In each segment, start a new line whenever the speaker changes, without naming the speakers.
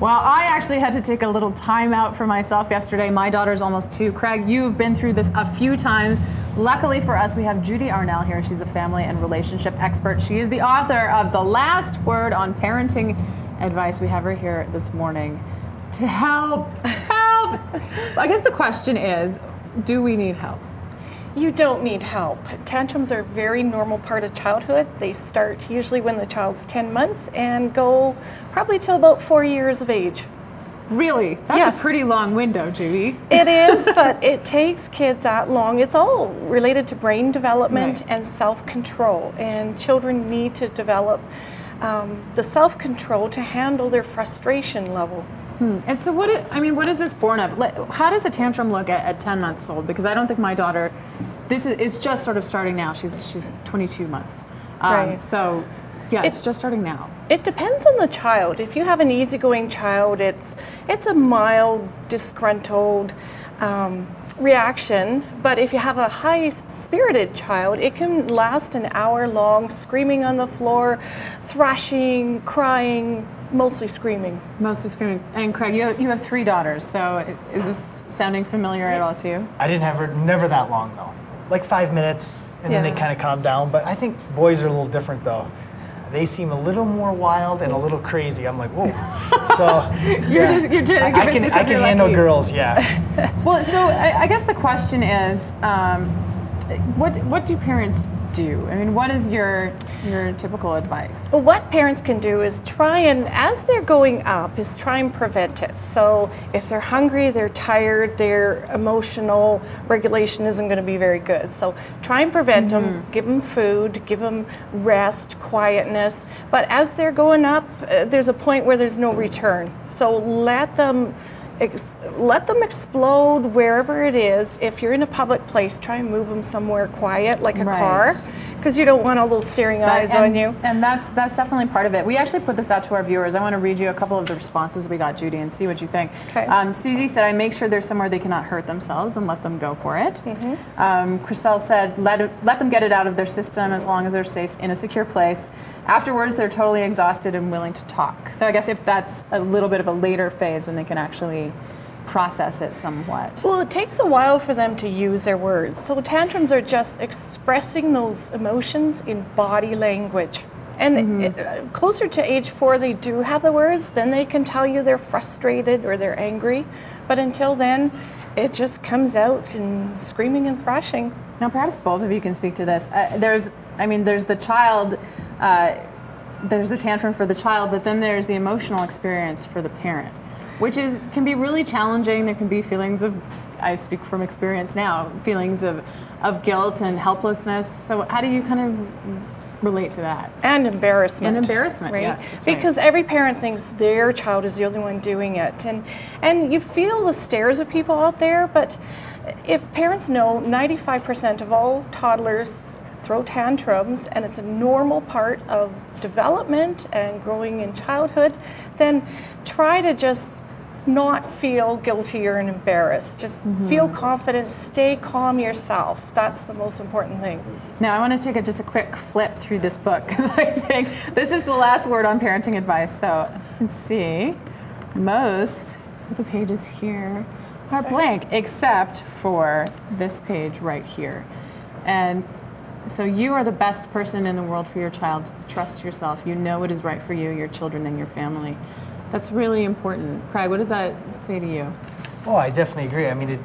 Well, I actually had to take a little time out for myself yesterday. My daughter's almost 2. Craig, you've been through this a few times. Luckily for us, we have Judy Arnall here. She's a family and relationship expert. She is the author of The Last Word on Parenting Advice. We have her here this morning to help. I guess the question is, do we need help?
You don't need help. Tantrums are a very normal part of childhood. They start usually when the child's 10 months and go probably till about 4 years of age.
Really? That's a pretty long window, Judy.
It is, but it takes kids that long. It's all related to brain development and self-control, and children need to develop the self-control to handle their frustration level.
And so what is this born of? How does a tantrum look at 10 months old? Because I don't think my daughter, this is just sort of starting now. She's 22 months.
Right.
So yeah, it's just starting now.
It depends on the child. If you have an easygoing child, it's a mild, disgruntled reaction. But if you have a high-spirited child, it can last an hour long, screaming on the floor, thrashing, crying, mostly screaming.
Mostly screaming. And Craig, you have 3 daughters, so is this sounding familiar at all to you?
I didn't have her, never that long though. Like 5 minutes, and then they kind of calm down. But I think boys are a little different though. They seem a little more wild and a little crazy. I'm like, whoa. So
you're trying to convince yourself
I can handle girls, yeah.
Well, so I guess the question is, what do parents do? I mean, what is your typical advice?
Well, what parents can do is try and, as they're going up, is try and prevent it. So if they're hungry, they're tired, their emotional regulation isn't going to be very good. So try and prevent them, give them food, give them rest, quietness. But as they're going up, there's a point where there's no return. So let them explode wherever it is. If you're in a public place, try and move them somewhere quiet, like a car, because you don't want all those staring eyes on you.
And that's definitely part of it. We actually put this out to our viewers. I want to read you a couple of the responses we got, Judy, and see what you think. Okay. Susie said, I make sure they're somewhere they cannot hurt themselves and let them go for it. Christelle said, let them get it out of their system as long as they're safe in a secure place. Afterwards, they're totally exhausted and willing to talk. So I guess if that's a little bit of a later phase when they can actually process it somewhat.
Well, it takes a while for them to use their words. So tantrums are just expressing those emotions in body language. And closer to age 4, they do have the words. Then they can tell you they're frustrated or they're angry. But until then, it just comes out in screaming and thrashing.
Now, perhaps both of you can speak to this. There's the child, there's the tantrum for the child, but then there's the emotional experience for the parent, which can be really challenging. There can be feelings of, I speak from experience now, feelings of guilt and helplessness. So how do you kind of relate to that?
And embarrassment.
And embarrassment,
right?
Yes. That's
because
right.
Every parent thinks their child is the only one doing it. And you feel the stares of people out there, but if parents know 95% of all toddlers throw tantrums, and it's a normal part of development and growing in childhood, then try to just not feel guilty or embarrassed. Just feel confident, stay calm yourself. That's the most important thing.
Now I want to take just a quick flip through this book, because I think this is the last word on parenting advice. So as you can see, most of the pages here are blank, except for this page right here. And so you are the best person in the world for your child. Trust yourself. You know what is right for you, your children, and your family. That's really important. Craig, what does that say to you?
Oh, I definitely agree. I mean,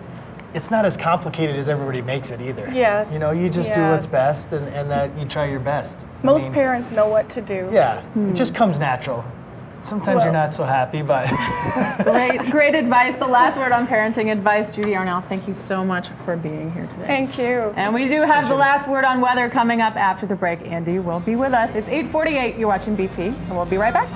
it's not as complicated as everybody makes it either.
Yes.
You know, you just do what's best, and that you try your best.
Most parents know what to do.
Yeah, it just comes natural. Sometimes you're not so happy, but...
That's great advice. The last word on parenting advice. Judy Arnall, thank you so much for being here today.
Thank you.
And we do have the last word on weather coming up after the break. Andy will be with us. It's 8:48. You're watching BT, and we'll be right back.